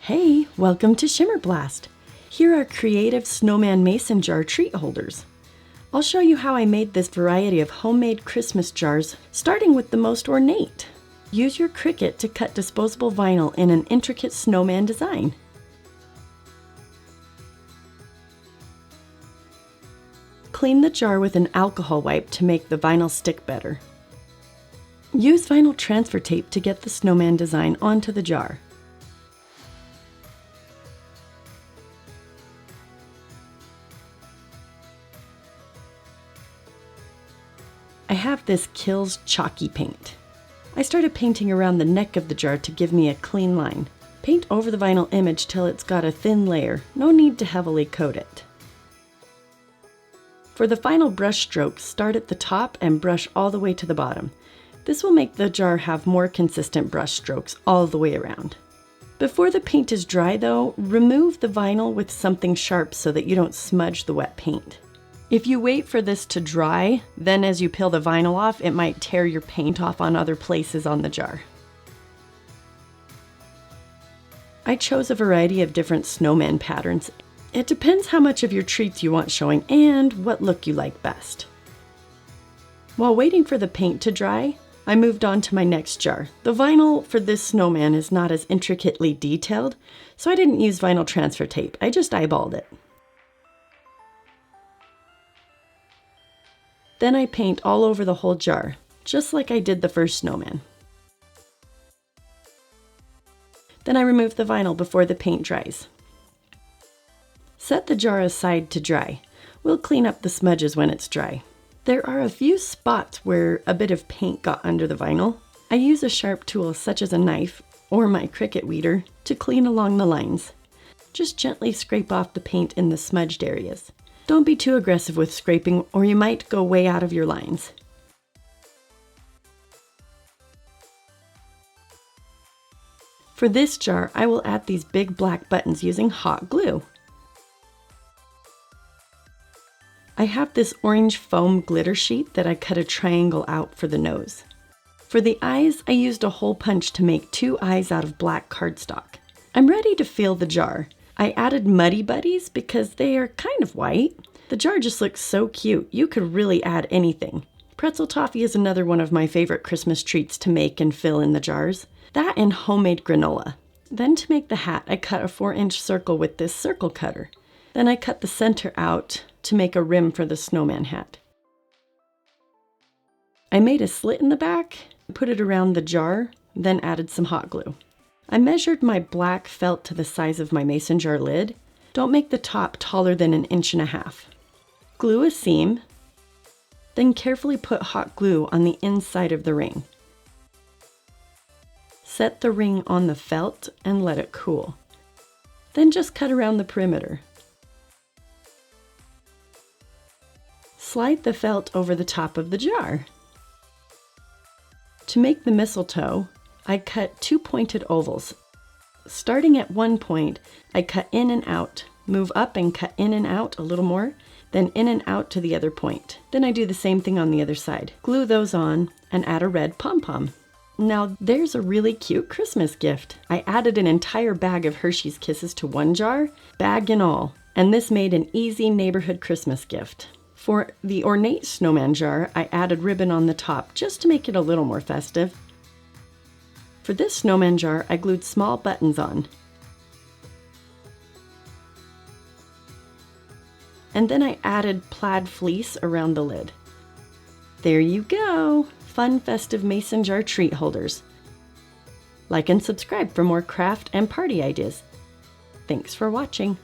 Hey, welcome to Shimmer Blast. Here are creative Snowman mason jar treat holders. I'll show you how I made this variety of homemade Christmas jars, starting with the most ornate. Use your Cricut to cut disposable vinyl in an intricate snowman design. Clean the jar with an alcohol wipe to make the vinyl stick better. Use vinyl transfer tape to get the snowman design onto the jar. I have this Kills chalky paint. I started painting around the neck of the jar to give me a clean line. Paint over the vinyl image till it's got a thin layer, no need to heavily coat it. For the final brush stroke, start at the top and brush all the way to the bottom. This will make the jar have more consistent brush strokes all the way around. Before the paint is dry though, remove the vinyl with something sharp so that you don't smudge the wet paint. If you wait for this to dry, then as you peel the vinyl off, it might tear your paint off on other places on the jar. I chose a variety of different snowman patterns. It depends how much of your treats you want showing and what look you like best. While waiting for the paint to dry, I moved on to my next jar. The vinyl for this snowman is not as intricately detailed, so I didn't use vinyl transfer tape. I just eyeballed it. Then I paint all over the whole jar, just like I did the first snowman. Then I remove the vinyl before the paint dries. Set the jar aside to dry. We'll clean up the smudges when it's dry. There are a few spots where a bit of paint got under the vinyl. I use a sharp tool such as a knife or my Cricut weeder to clean along the lines. Just gently scrape off the paint in the smudged areas. Don't be too aggressive with scraping or you might go way out of your lines. For this jar, I will add these big black buttons using hot glue. I have this orange foam glitter sheet that I cut a triangle out for the nose. For the eyes, I used a hole punch to make 2 eyes out of black cardstock. I'm ready to fill the jar. I added Muddy Buddies because they are kind of white. The jar just looks so cute. You could really add anything. Pretzel toffee is another one of my favorite Christmas treats to make and fill in the jars. That and homemade granola. Then to make the hat, I cut a 4-inch circle with this circle cutter. Then I cut the center out to make a rim for the snowman hat. I made a slit in the back, put it around the jar, then added some hot glue. I measured my black felt to the size of my mason jar lid. Don't make the top taller than 1.5 inches. Glue a seam, then carefully put hot glue on the inside of the ring. Set the ring on the felt and let it cool. Then just cut around the perimeter. Slide the felt over the top of the jar. To make the mistletoe, I cut 2 pointed ovals. Starting at one point, I cut in and out, move up and cut in and out a little more, then in and out to the other point. Then I do the same thing on the other side. Glue those on and add a red pom-pom. Now there's a really cute Christmas gift. I added an entire bag of Hershey's Kisses to one jar, bag and all, and this made an easy neighborhood Christmas gift. For the ornate snowman jar, I added ribbon on the top just to make it a little more festive. For this snowman jar, I glued small buttons on. And then I added plaid fleece around the lid. There you go! Fun festive mason jar treat holders. Like and subscribe for more craft and party ideas. Thanks for watching.